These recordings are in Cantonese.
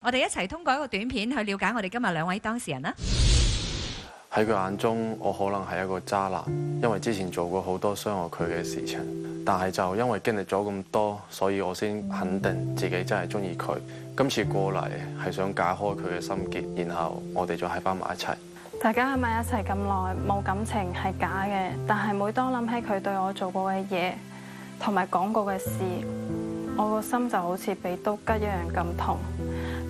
我哋一齊通過一個短片去了解我哋今日兩位當事人啦。喺佢眼中，我可能係一個渣男，因為之前做過好多傷害佢嘅事情，但係就因為經歷咗咁多，所以我先肯定自己真係中意佢。今次過嚟係想解開佢嘅心結，然後我哋再喺翻埋一齊。大家喺埋一齊咁耐，冇感情係假嘅，但係每當諗起佢對我做過嘅嘢，同埋講過嘅事，我個心就好似被刀拮一樣咁痛。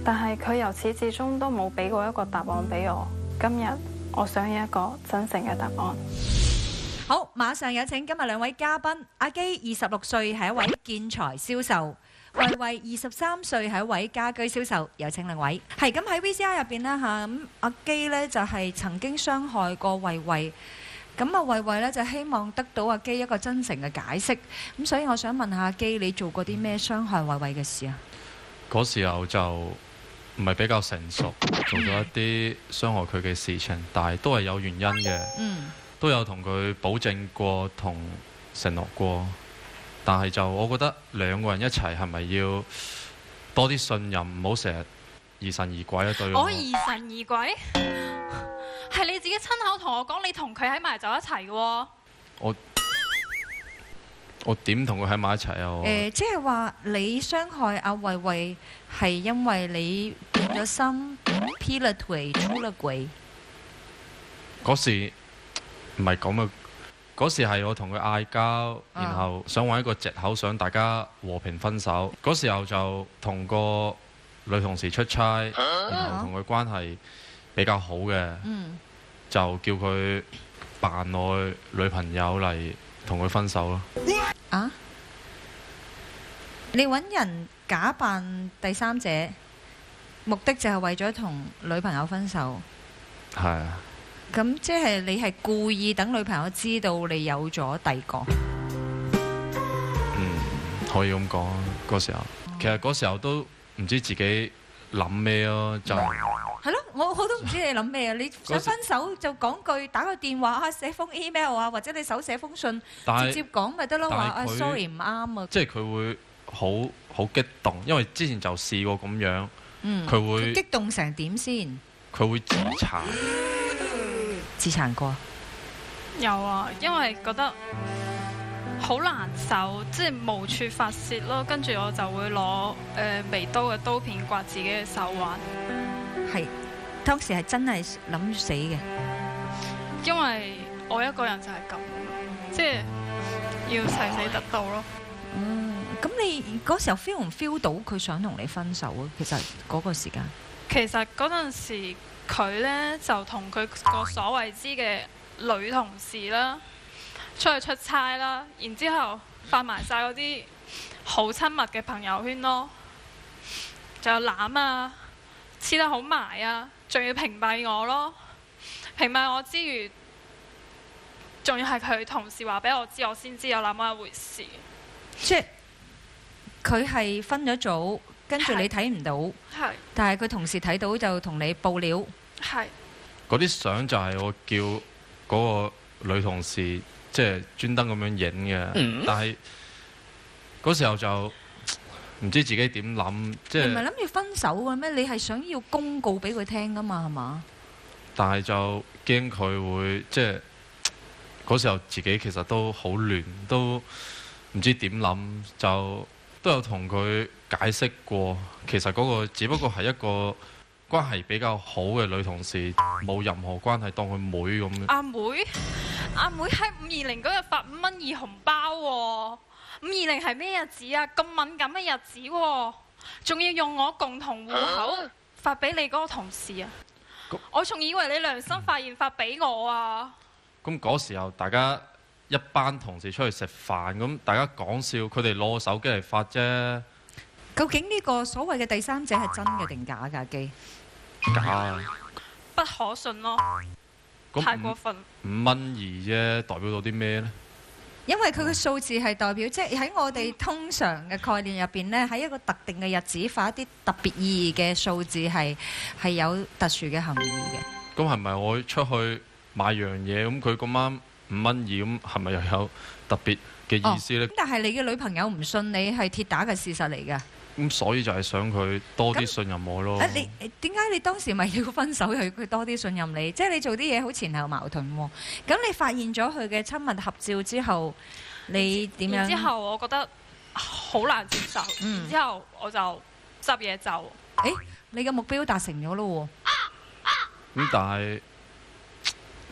但係佢由始至終都冇俾過一個答案俾我。今日我想要一個真正嘅答案。好，馬上有請今日兩位嘉賓。阿基26歲，係一位建材銷售；慧慧23歲，係一位家居銷售。有請兩位。係咁喺 VCR 入邊啦嚇，咁阿基呢就係曾經傷害過慧慧。咁啊，慧慧呢就希望得到阿基一個真誠嘅解釋。咁所以我想問下阿基，你做過啲咩傷害慧慧嘅事啊？嗰時候就唔係比較成熟，做咗一啲傷害佢嘅事情，但係都係有原因嘅。都有同佢保證過同承諾過，但係就我覺得兩個人一齊係咪要多啲信任，唔好成日疑神疑鬼啊？對我疑神疑鬼，係你自己親口同我講，你同佢喺埋就一齊嘅喎。我點同佢喺埋一齊啊？即係話你傷害阿慧慧係因為你變咗心，劈了腿，出了軌。嗰時唔係咁嘅，嗰時係我同佢嗌交，然後想揾一個藉口，想大家和平分手。嗰時候就同個女同事出差，然後同佢關係比較好嘅，就叫佢扮我女朋友嚟同佢分手咯。啊？你揾人假扮第三者，目的就係為咗同女朋友分手？係啊。咁即係你係故意等女朋友知道你有咗第二個？可以咁講。嗰時候，其實嗰時候都唔知自己諗咩咯，就係咯，我都唔知你諗咩啊！你想分手就講句，打個電話啊，寫封 email 啊，或者你手寫封信，直接講咪得咯，話啊 sorry 唔啱啊。即係佢會好激動，因為之前就試過咁樣。佢會激動成點先？佢會自殘。自殘過？有啊，因為覺得好難受，即係無處發泄咯。跟住我就會攞微刀嘅刀片刮自己嘅手腕。係當時係真係諗死嘅，因為我一個人就係咁，即係要誓死得到咯。咁你嗰時候 feel 唔 feel 到佢想同你分手啊？其實嗰個時間，其實嗰陣時佢呢就同佢個所謂之嘅女同事啦，出去出差啦，然之後發埋晒嗰啲好親密嘅朋友圈咯，就有攬啊，黐得好埋啊，仲要屏蔽我咯。屏蔽我之餘，仲要係佢同事話俾我知，我先知有那麼一回事。即係佢係分咗組，跟住你睇唔到，但係佢同事睇到就同你報料。係嗰啲相就係我叫嗰個女同事即係專登咁樣影嘅，但係嗰時候就唔知自己點諗，即係你唔係諗住分手嘅咩？你係想要公告俾佢聽噶嘛？係嘛？但係就驚佢會即係嗰時候自己其實都好亂，都唔知點諗，就都有同佢解釋過，其實嗰個只不過係一個關係比較好嘅女同事，冇任何關係，當佢妹咁。阿妹喺520嗰日發5蚊2紅包喎，520係咩日子啊？咁敏感嘅日子喎，仲要用我共同戶口發俾你嗰個同事啊！我仲以為你良心發現發俾我啊！咁嗰時候大家一班同事出去食飯，咁大家講笑，佢哋攞手機嚟發啫。究竟呢個所謂嘅第三者係真嘅定假㗎？基假，不可信咯，太過分。5蚊2啫，代表到啲咩呢？因為佢嘅數字係代表，即係喺我哋通常嘅概念入邊呢，喺一個特定嘅日子發一啲特別意義嘅數字係有特殊嘅含義嘅。咁係咪我出去買樣嘢，咁佢咁啱5蚊2，咁係咪又有特別嘅意思呢？但係你嘅女朋友唔信你係鐵打嘅事實嚟㗎。咁所以就係想佢多啲信任我咯。你點解你當時咪要分手，又要佢多啲信任你？即係你做啲嘢好前後矛盾喎。咁你發現咗佢嘅親密合照之後，你點樣？然之後我覺得好難接受，嗯然之後我就執嘢走。誒，你嘅目標達成咗咯咁但係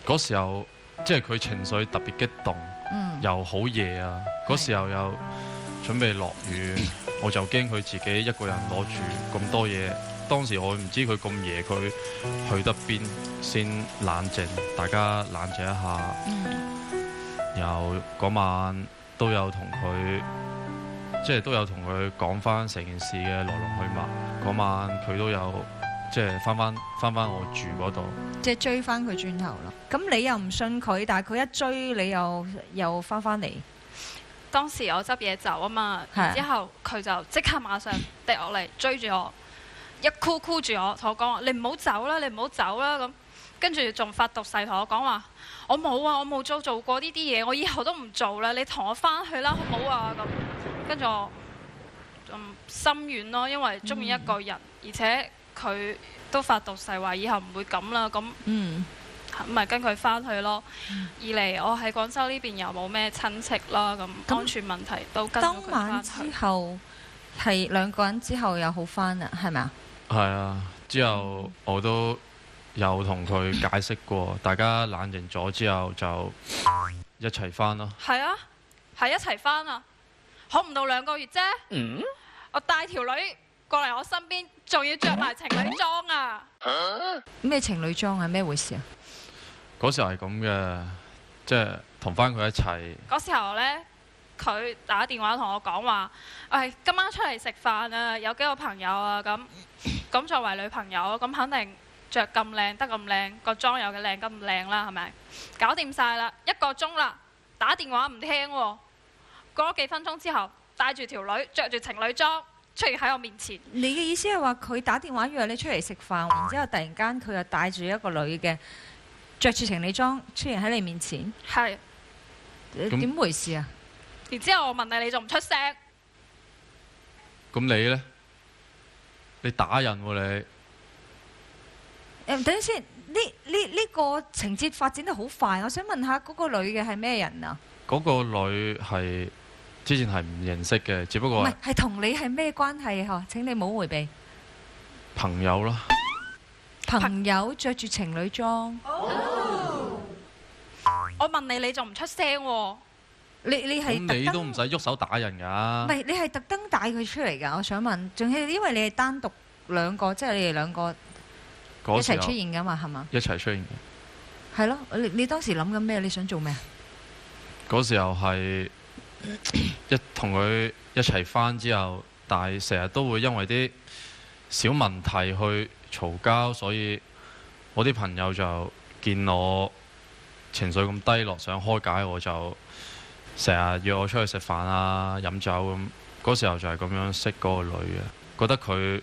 嗰時候即係佢情緒特別激動，嗯又好夜啊！嗰時候又準備落雨，我就驚佢自己一個人攞住咁多嘢。當時我唔知佢咁夜佢去得邊先冷靜，大家冷靜一下。然後嗰晚都有同佢，即係都有同佢講翻成件事嘅來龍去脈。嗰晚佢都有即係翻翻我住嗰度。即係追翻佢轉頭啦。咁你又唔信佢，但係佢一追你又翻返嚟。當時我執嘢走啊嘛，係然之後佢就即刻馬上滴落嚟追住我，一箍住我，同我講話：你唔好走啦，你唔好走啦咁。跟住仲發毒誓同我講話：我冇啊，我冇做過呢啲嘢，我以後都唔做啦，你同我翻去啦，好唔好啊？咁跟住我心軟咯，因為中意一個人，而且佢都發毒誓話以後唔會咁啦，咁咪跟佢翻去咯。二嚟我喺廣州呢邊又冇咩親戚啦，咁安全問題都跟咗佢當晚翻之去。後係兩個人之後又好翻啦，係咪啊？係啊，之後我都有同佢解釋過，大家冷靜咗之後就一齊翻咯。係啊，係一齊翻啊！好唔到2個月啫。我帶條女過嚟我身邊，仲要着埋情侶裝啊！咩情侶裝係咩回事啊？嗰時候係咁嘅，即係同翻佢一齊。嗰時候呢，佢打電話同我講話：喂，今晚出嚟食飯啊，有幾個朋友啊，咁作為女朋友，咁肯定着咁靚，得咁靚，個妝有幾靚咁靚啦，係咪？搞掂晒啦，1個鐘啦，打電話唔聽喎。過咗幾分鐘之後，帶住條女，着住情侶裝出現喺我面前。你嘅意思係話佢打電話約你出嚟食飯，然之後突然間佢又帶住一個女嘅，着住情侶裝出現喺你面前，係。點回事啊？然之後我問你，你仲唔出聲？咁你呢？你打人喎你？等陣先，呢個情節發展得好快，我想問下嗰個女嘅係咩人啊？嗰個女係之前係唔認識嘅，只不唔過係同你係咩關係嗬？請你唔好迴避。朋友啦。朋友着住情侶裝。我問你，你仲唔出聲喎？你係咁你都唔使喐手打人㗎。唔係你係特登帶佢出嚟㗎？我想問，仲係因為你係單獨兩個，即係你哋兩個一嗰時候齊出現㗎嘛？係嘛？一齊出現嘅。係咯，你當時諗緊咩？你想做咩啊？嗰時候係同佢一齊翻之後，但係成日都會因為啲小問題去嘈交，所以我啲朋友就見我情緒咁低落，想開解我，就成日約我出去食飯啊、飲酒咁。嗰時候就係咁樣識嗰個女嘅，覺得佢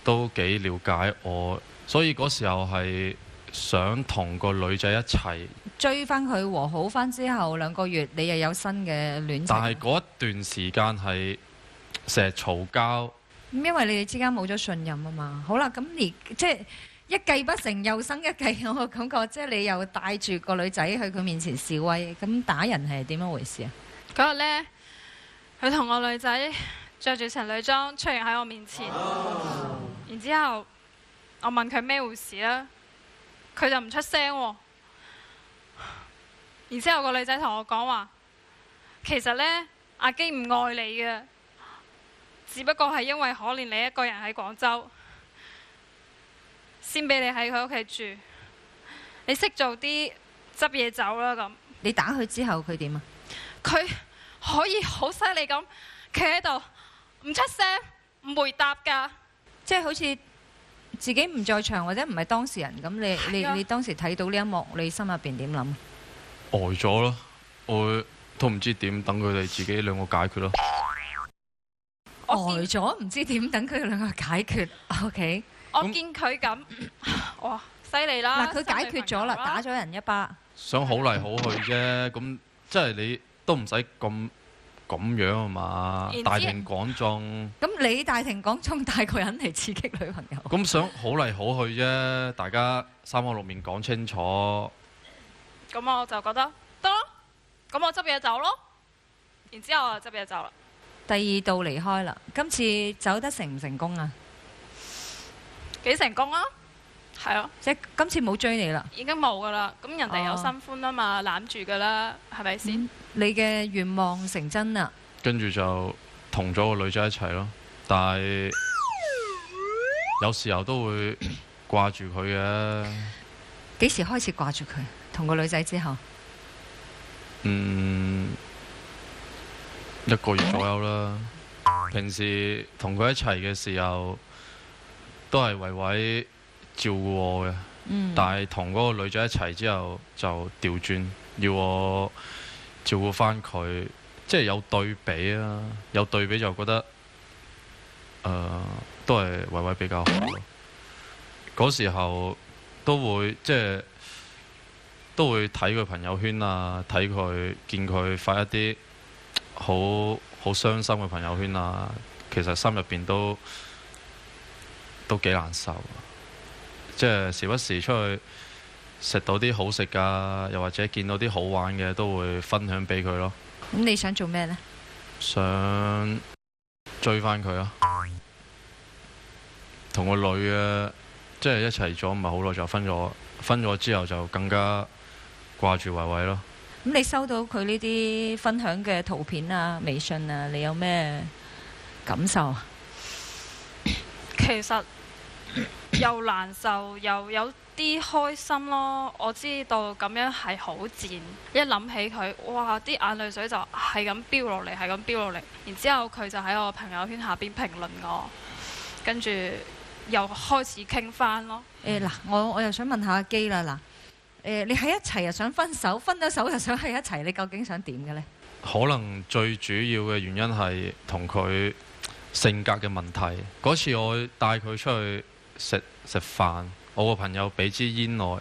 都幾了解我，所以嗰時候係想同個女仔一齊。追翻佢和好翻之後2個月，你又有新嘅戀情。但係嗰一段時間係成日嘈交。因為你哋之間冇咗信任啊嘛。好啦，咁即係一計不成又生一計，我感覺即係你又帶住個女仔去佢面前示威，咁打人係點樣回事啊？嗰日呢，佢同個女仔着住情侶裝出現喺我面前，然之後我問佢咩回事啦，佢就唔出聲喎。然之後個女仔同我講話，其實呢，阿基唔愛你嘅，只不過係因為可憐你一個人喺廣州，先俾你喺佢屋企住。你識做啲執嘢走啦咁。你打佢之後佢點啊？佢可以好犀利咁企喺度，唔出聲，唔回答㗎。即係好似自己唔在場或者唔係當事人咁，你當時睇到呢一幕，你心入邊點諗？呆咗咯，我都唔知點，等佢哋自己兩個解決咯。呆咗，唔知點等佢哋兩個解決。OK，我見佢咁，哇，犀利啦！嗱，佢解決咗啦，打咗人一巴。想好嚟好去啫，咁即係你都唔使咁咁樣啊嘛然之，大庭廣眾，咁你大庭廣眾帶個人嚟刺激女朋友，咁想好嚟好去啫，大家三口六面講清楚。咁我就覺得得咯，咁我執嘢走咯，然之後我就執嘢走啦。第二度離開啦。今次走得成唔成功啊？幾成功啊？係咯，即係今次冇追你啦。已經冇噶啦。咁人哋有哦新歡啊嘛，攬住噶啦，係咪先？你嘅願望成真啦。跟住就同咗個女仔一齊咯，但係有時候都會掛住佢嘅。幾時開始掛住佢？同個女仔之後，一個月左右啦。平時同佢一齊嘅時候，都係維維照顧我嘅。但係同嗰個女仔一齊之後，就調轉要我照顧翻佢，即係有對比啊。有對比就覺得，都係維維比較好咯。嗰時候都會即係都會睇佢朋友圈啊，睇佢見佢發一啲好傷心嘅朋友圈啊，其實心入邊都幾難受。即係時不時出去食到啲好食噶，又或者見到啲好玩嘅，都會分享俾佢咯。咁你想做咩呢？想追翻佢咯，同個女嘅即係一齊咗唔係好耐就分咗，分咗之後就更加掛住維維咯。咁你收到佢呢啲分享嘅圖片啊、微信啊，你有咩感受啊？其實又難受又有啲開心咯。我知道咁樣係好賤，一諗起佢，哇！啲眼淚水就係咁飆落嚟，係咁飆落嚟。然之後佢就喺我朋友圈下邊評論我，跟住又開始傾翻咯。嗱，我又想問下阿基啦，嗱，你喺一齊又想分手，分咗手又想喺一齊，你究竟想點嘅呢？可能最主要嘅原因係同佢性格嘅問題。嗰次我帶佢出去食飯，我個朋友俾支煙我，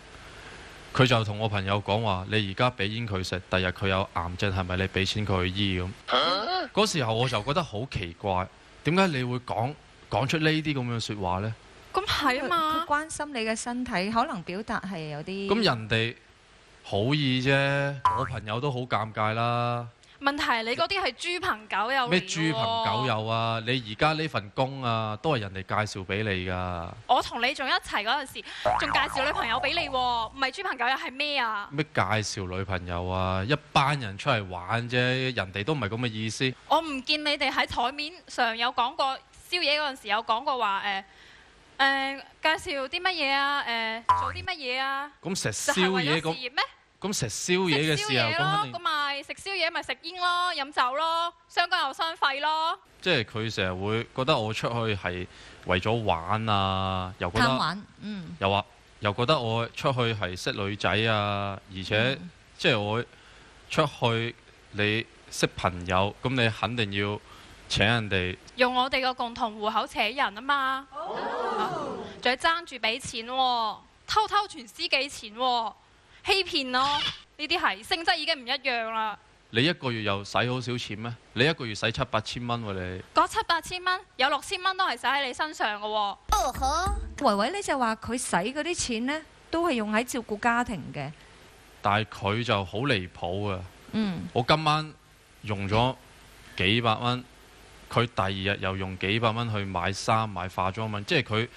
佢就同我朋友講話：你而家俾煙佢食，第日佢有癌症，係咪你俾錢佢去醫咁？嗰時候我就覺得好奇怪，點解你會講出呢啲咁嘅説話呢？咁係啊嘛，佢關心你嘅身體，可能表達係有啲咁人哋好意啫，我朋友都好尷尬啦。問題係你嗰啲係豬朋狗友嚟喎。咩豬朋狗友啊？你而家呢份工啊，都係人哋介紹俾你㗎。我同你仲一齊嗰陣時，仲介紹女朋友俾你喎，唔係豬朋狗友係咩啊？咩介紹女朋友啊？一班人出嚟玩啫，人哋都唔係咁嘅意思。我唔見你哋喺台面上有講過宵夜嗰陣時有講過話介紹啲乜嘢啊？做啲乜嘢啊？咁食就係為宵夜咗事業咩？咁食宵夜嘅食宵時候，夜咯，咁肯定咁咪食宵夜咪食煙咯，飲酒咯，相干又相費咯。即係佢成日會覺得我出去係為咗玩啊，又覺得貪玩，又覺得我出去係識女仔啊，而且即係我出去你識朋友，咁你肯定要請人哋用我哋個共同戶口請人啊嘛，仲要爭住俾錢喎，偷偷傳私己錢喎，欺騙咯，呢啲係性質已經唔一樣啦。你一個月又使好少錢咩？你一個月使7-8千蚊喎你。嗰7-8千蚊有6千蚊都係使喺你身上嘅喎。維維呢就話佢使嗰啲錢呢，都係用喺照顧家庭嘅。但係佢就好離譜啊！嗯，我今晚用咗幾百蚊，佢第二日又用幾百蚊去買衫買化妝品，即係佢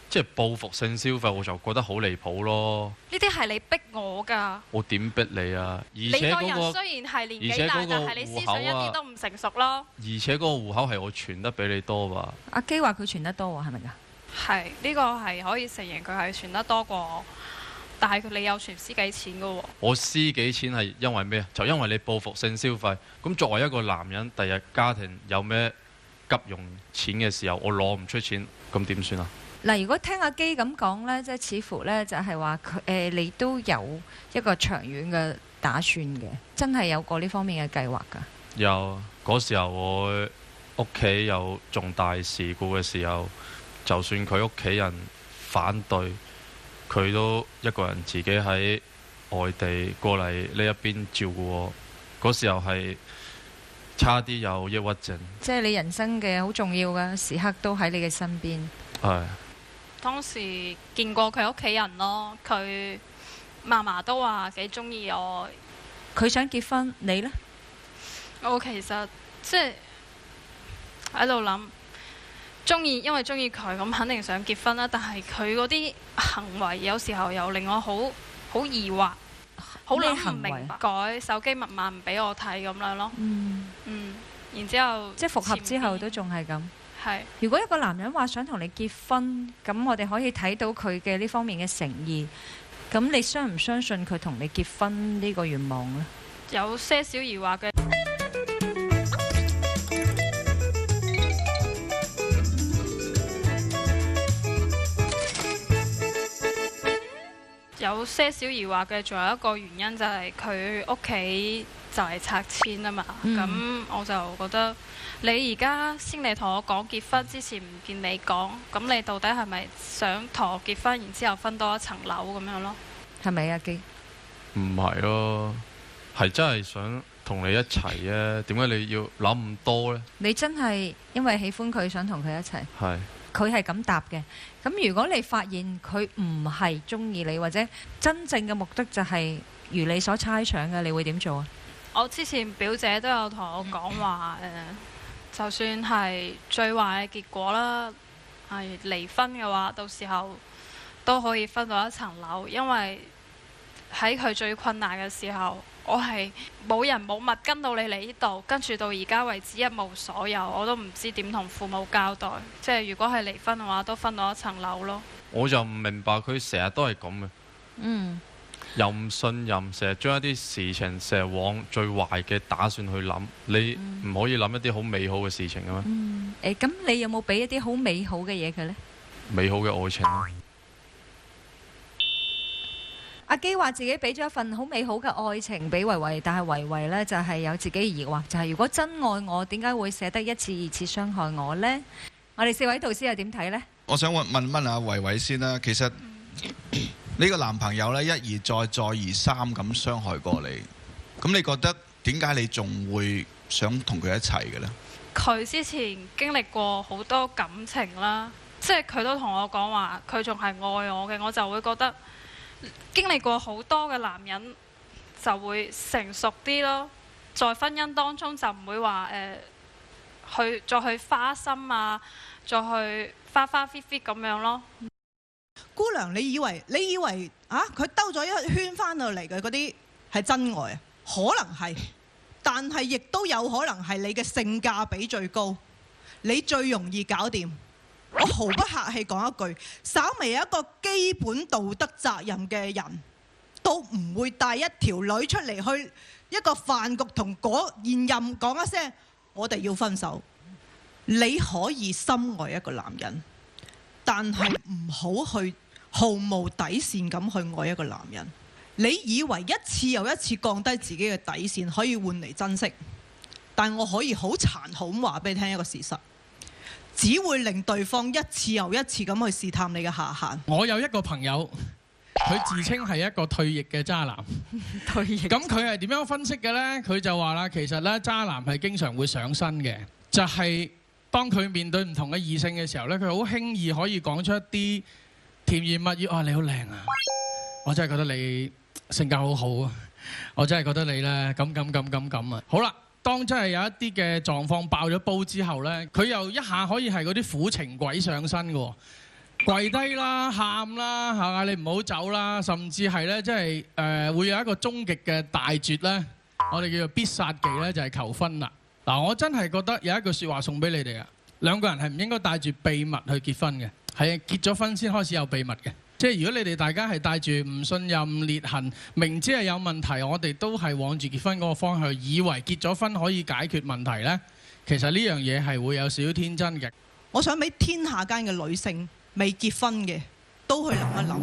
即係報復性消費，我就覺得好離譜咯。呢啲係你逼我㗎。我點逼你啊？而你且嗰個個人雖然係年紀大，而且嗰個但係你思想一啲都唔成熟咯。而且嗰個戶口係我傳得比你多吧？阿基話佢傳得多喎，係咪㗎？係呢個係可以承認佢係傳得多過我，但係你有傳私己錢㗎喎。我私己錢係因為咩？就因為你報復性消費。咁作為一個男人，第日家庭有咩急用錢嘅時候，我攞唔出錢，咁點算啊？嗱，如果聽阿基咁講呢，即係似乎呢，就係話佢你都有一個長遠嘅打算嘅，真係有過呢方面嘅計劃㗎。有嗰時候我屋企有重大事故嘅時候，就算佢屋企人反對，佢都一個人自己喺外地過嚟呢一邊照顧我。嗰時候係差啲有抑鬱症。即係你人生嘅好重要嘅時刻都喺你嘅身邊。係當時見過佢屋企人咯，佢嫲嫲都話幾中意我。佢想結婚，你呢？我其實即係喺度諗，因為中意佢，咁肯定想結婚啦。但係佢嗰啲行為有時候又令我好疑惑，好諗唔明白。改手機密碼唔俾我睇咁樣咯。然之後即係復合之後都仲係咁。係。如果一個男人話想同你結婚，咁我哋可以睇到佢嘅呢方面嘅誠意。咁你相唔相信佢同你結婚呢個願望呢？有些少疑惑嘅。有些少疑惑嘅，仲有一個原因就係佢屋企就係拆遷啊嘛。咁我就覺得你而家先嚟同我講結婚之前唔見你講，咁你到底係咪想同我結婚，然之後分多一層樓咁樣咯？係咪啊，基？唔係咯，係真係想同你一齊啊！點解你要諗咁多呢？你真係因為喜歡佢，想同佢一齊。係。佢係咁答嘅。咁如果你發現佢唔係中意你，或者真正嘅目的就係如你所猜想嘅，你會點做啊？我之前表姐都有同我講話，就算係最壞嘅結果啦，係離婚嘅話，到時候都可以分到一層樓，因為喺佢最困難嘅時候，我係冇人冇物跟到你嚟呢度，跟住到而家為止一無所有，我都唔知點同父母交代。即係如果係離婚嘅話，都分到一層樓咯。我就唔明白佢成日都係咁嘅，又唔信任，成日將一啲事情成日往最壞嘅打算去諗。你唔可以諗一啲好美好嘅事情嘅咩？咁你有冇俾一啲好美好嘅嘢佢呢？美好嘅愛情。阿基話自己俾咗一份好美好嘅愛情俾維維，但係維維呢就係有自己疑惑，就係如果真愛我，點解會捨得一次二次傷害我呢？我哋4位導師又點睇呢？我想問阿維維先啦。其實呢個男朋友呢，一而再再而三咁傷害過你，咁你覺得點解你仲會想同佢一齊嘅呢？佢之前經歷過好多感情啦，即係佢都同我講話，佢仲係愛我嘅，我就會覺得經歷過好多嘅男人就會成熟啲咯，在婚姻當中就唔會話再去花心啊，再去花花 fit fit 咁樣咯。姑娘，你以為啊，佢兜咗一圈翻到嚟嘅嗰啲係真愛啊？可能係，但係亦都有可能係你嘅性價比最高，你最容易搞掂。我毫不客氣講一句，稍微有一個基本道德責任嘅人，都唔會帶一條女出嚟去一個飯局同現任講一聲我哋要分手。你可以深愛一個男人，但係唔好去毫無底線咁去愛一個男人。你以為一次又一次降低自己嘅底線可以換嚟珍惜，但我可以好殘酷咁話俾你聽一個事實，只會令對方一次又一次咁去試探你嘅下限。我有一個朋友，佢自稱係一個退役嘅渣男。退役。咁佢係點樣分析嘅呢？佢就話啦，其實呢，渣男係經常會上身嘅，就係當佢面對唔同嘅異性嘅時候呢，佢好輕易可以講出一啲甜言蜜語。你好靚啊！我真係覺得你性格好好啊！我真係覺得你呢，咁啊！好啦。當真係有一啲嘅狀況爆咗煲之後呢，佢又一下可以係嗰啲苦情鬼上身嘅，跪低啦、喊啦，係嘛？你唔好走啦，甚至係呢，即係會有一個終極嘅大絕呢，我哋叫做必殺技呢，就係求婚啦。嗱，我真係覺得有一句説話送俾你哋啊，兩個人係唔應該帶住秘密去結婚嘅，係結咗婚先開始有秘密嘅。即係如果你哋大家係帶住唔信任、裂痕，明知係有問題，我哋都係往住結婚嗰個方向，以為結咗婚可以解決問題呢，其實呢樣嘢係會有少少天真嘅。我想俾天下間嘅女性未結婚嘅都去諗一諗，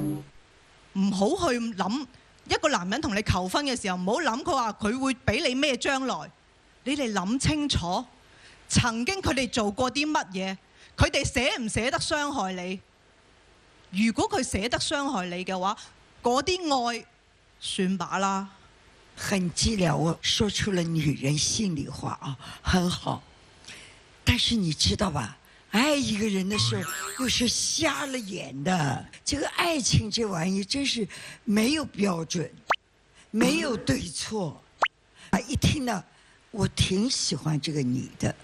唔好去諗一個男人同你求婚嘅時候，唔好諗佢話佢會俾你咩將來。你哋諗清楚，曾經佢哋做過啲乜嘢，佢哋捨唔捨得傷害你？如果佢捨得傷害你嘅話，嗰啲愛算把啦。很寂寥，我說出了女人心裡話啊，很好。但是你知道吧，愛一個人的時候又是瞎了眼的。這個愛情這玩意真是沒有標準，沒有對錯。一聽到我挺喜歡這個女的，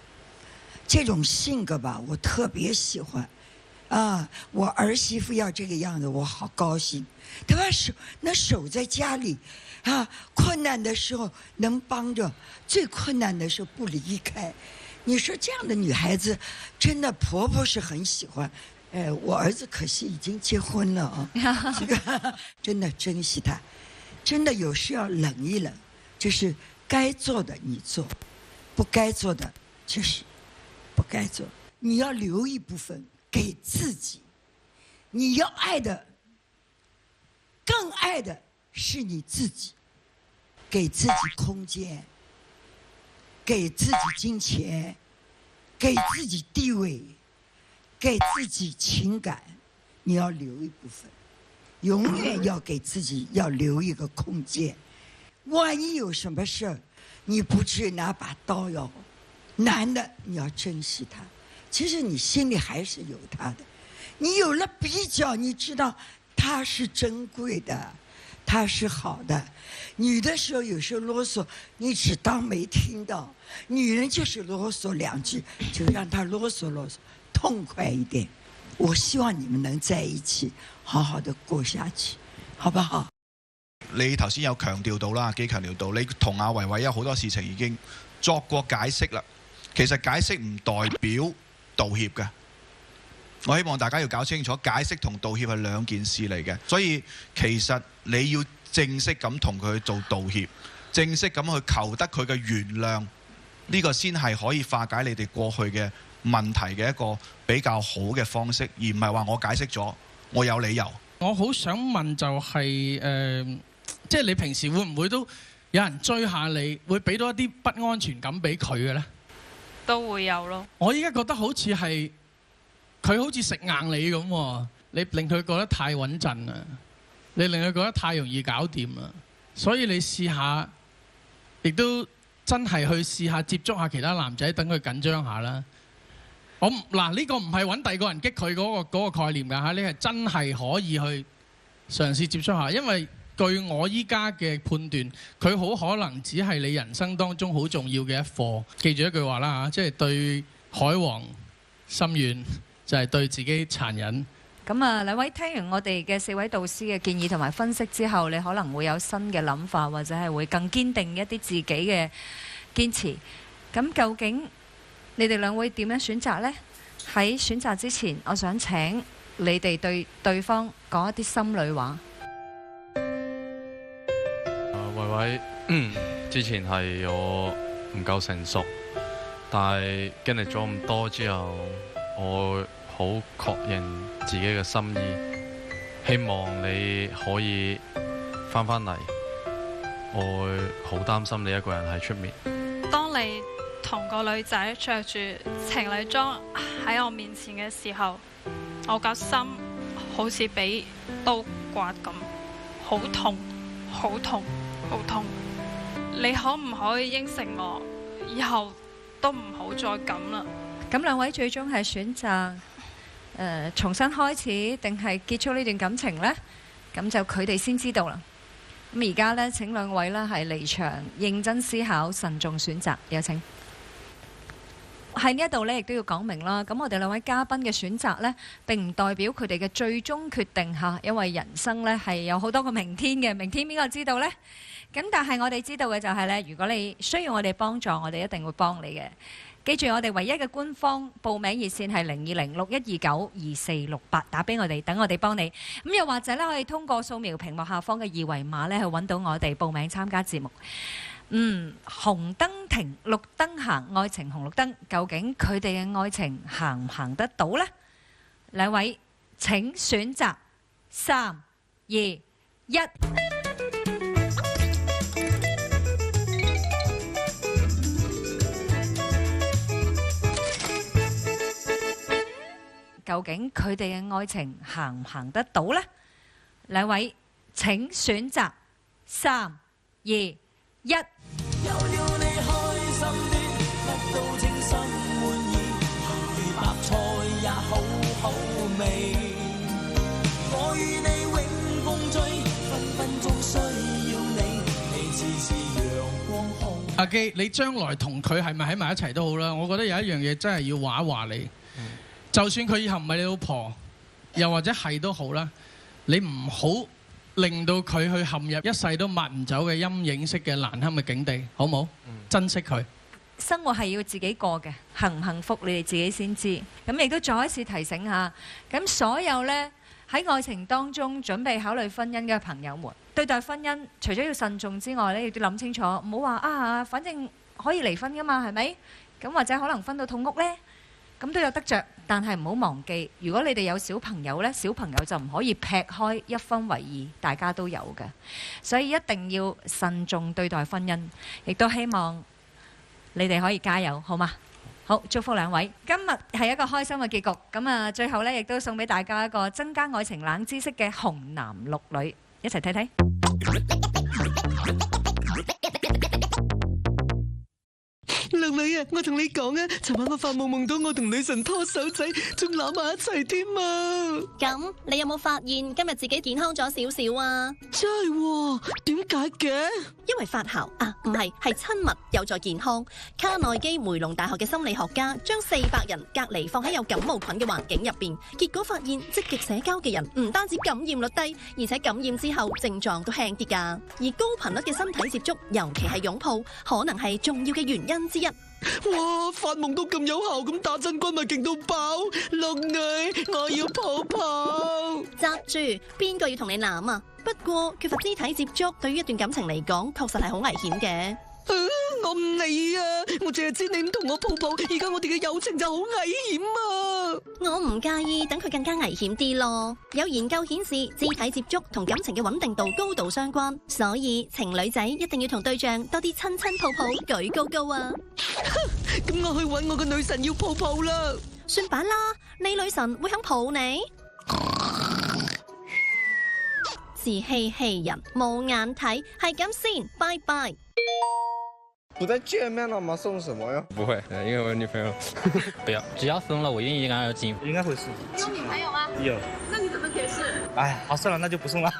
這種性格吧，我特別喜歡。我兒媳婦要這個樣子，我好高興。他把守在家裡，困難的時候能幫着，最困難的時候不離開。你說這樣的女孩子，真的婆婆是很喜歡。我兒子可惜已經結婚了啊，這個真的珍惜他，真的有時要冷一冷，就是該做的你做，不該做的就是不該做。你要留一部分給自己，你要愛的，更愛的是你自己，給自己空間，給自己金錢，給自己地位，給自己情感，你要留一部分，永遠要給自己要留一個空間。萬一有什麼事兒，你不至於拿把刀喲。男的你要珍惜他，其實你心裡還是有他的。你有了比較，你知道他是珍貴的，他是好的。女的時候有時候囉嗦，你只當沒聽到。女人就是囉嗦兩句，就讓她囉嗦囉嗦，痛快一點。我希望你們能在一起，好好的過下去，好不好？你頭先有強調到啦，幾強調到你同阿維維有好多事情已經作過解釋啦。其實解釋唔代表道歉嘅，我希望大家要搞清楚，解釋同道歉係兩件事嚟嘅。所以其實你要正式咁同佢去做道歉，正式咁去求得佢嘅原諒，呢個先係可以化解你哋過去嘅問題嘅一個比較好嘅方式，而唔係話我解釋咗，我有理由。我好想問就係即係你平時會唔會都有人追下你，會俾到一啲不安全感俾佢嘅呢？都會有咯。我依家覺得好似係佢好似食硬你咁喎，你令佢覺得太穩陣啦，你令佢覺得太容易搞掂啦，所以你試下，亦都真係去試下接觸下其他男仔，等佢緊張下啦。嗱，呢個唔係揾第二個人激佢嗰個概念㗎嚇，你係真係可以去嘗試接觸下，因為據我依家嘅判斷，佢好可能只係你人生當中好重要嘅一課。記住一句話啦嚇，即係對海王心軟，就係對自己殘忍。咁啊，兩位聽完我哋嘅4位導師嘅建議同埋分析之後，你可能會有新嘅諗法，或者係會更堅定一啲自己嘅堅持。咁究竟你哋兩位點樣選擇呢？喺選擇之前，我想請你哋對對方講一啲心裏話。維維，之前係我唔夠成熟，但係經歷咗咁多之後，我好確認自己嘅心意，希望你可以翻返嚟。我會好擔心你一個人喺出面。當你同個女仔着住情侶裝喺我面前嘅時候，我個心好似俾刀刮咁，好痛，好痛，好痛。你可唔可以應承我，以後都唔好再咁啦？咁兩位最終係選擇重新開始，定係結束呢段感情呢？咁就佢哋先知道啦。咁而家呢，請兩位呢係離場，認真思考，慎重選擇。有請。喺呢一度呢，亦都要講明啦。咁我哋兩位嘉賓嘅選擇呢，並唔代表佢哋嘅最終決定嚇，因為人生呢係有好多個明天嘅。明天邊個知道呢？咁但係我哋知道嘅就係呢，如果你需要我哋幫助，我哋一定會幫你嘅。記住，我哋唯一嘅官方報名熱線係0206124248，打俾我哋，等我哋幫你。咁又或者咧，可以通過掃描屏幕下方嘅二維碼咧，去揾到我哋報名參加節目。紅燈停，綠燈行，愛情紅綠燈，究竟佢哋嘅愛情行唔行得到呢？兩位請選擇3、2、1。究竟佢哋嘅愛情行唔行得到呢？兩位請選擇3、2、1。1。有了你開心啲，得到稱心滿意，鹹魚白菜也好好味。我與你永共聚，分分鐘需要你，你似是陽光好。阿基，你將來同佢係咪喺埋一齊都好啦，我覺得有一樣嘢真係要話一話你。就算佢以後唔係你老婆，又或者係都好啦，你唔好令到佢去陷入一世都抹唔走嘅陰影式嘅難堪嘅境地，好冇？珍惜佢。生活係要自己過嘅，幸唔幸福你哋自己先知。咁亦都再一次提醒下，咁所有呢喺愛情當中準備考慮婚姻嘅朋友們，對待婚姻除咗要慎重之外呢，亦都諗清楚，唔好話啊，反正可以離婚噶嘛，係咪？咁或者可能分到痛屋呢，咁都有得着。但係唔好忘記，如果你哋有小朋友呢，小朋友就唔可以劈開一分為二，大家都有嘅，所以一定要慎重對待婚姻，亦都希望你哋可以加油，好嗎？好，祝福兩位。今日係一個開心嘅結局，咁啊，最後呢，亦都送俾大家一個增加愛情冷知識嘅紅男綠女，一齊睇睇。靚女啊，我同你講啊，尋晚我發夢夢到我同女神拖手仔，仲攬埋一齊添啊！咁你有冇發現今日自己健康咗少少啊？真係喎，點解嘅？因為發姣啊，唔係親密有助健康。卡內基梅隆大學嘅心理學家將400人隔離放喺有感冒菌嘅環境入邊，結果發現積極社交嘅人唔單止感染率低，而且感染之後症狀都輕啲㗎。而高頻率嘅身體接觸，尤其係擁抱，可能係重要嘅原因之一。哇！發夢都咁有效，咁打真軍咪勁到爆！綠女，我要抱抱。閘住，邊個要同你攬啊？不過缺乏肢體接觸，對於一段感情嚟講，確實係好危險嘅。我唔理啊！我淨係知你唔同我抱抱，而家我哋嘅友情就好危險啊！我唔介意，等佢更加危險啲咯。有研究顯示，肢體接觸同感情嘅穩定度高度相關，所以情侶仔一定要同對象多啲親親抱抱，舉高高啊！咁我去搵我個女神要抱抱啦！算吧啦，你女神會肯抱你？自欺欺人，冇眼睇，係咁先，拜拜。不在见面了吗？送什么呀？不会，因为我有女朋友。不要，只要分了，我愿意跟他要进。应该会是。你有女朋友吗？有。那你怎么解释？哎，好，算了，那就不送了。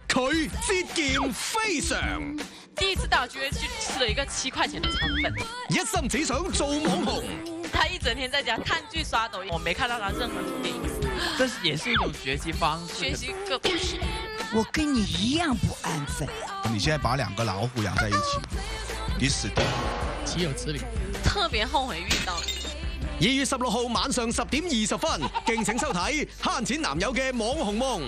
佢節儉非常。第一次到覺去吃了一個7塊錢的腸粉，一心只想做網紅。他一整天在家看劇刷抖音，我沒看到他任何努力。這也是一種學習方式。學習各種事。我跟你一樣不安分。你現在把2個老虎養在一起，你死定了。豈有此理！特別後悔遇到你。2月16號晚上10點20分，敬請收睇《慳錢男友嘅網紅夢》。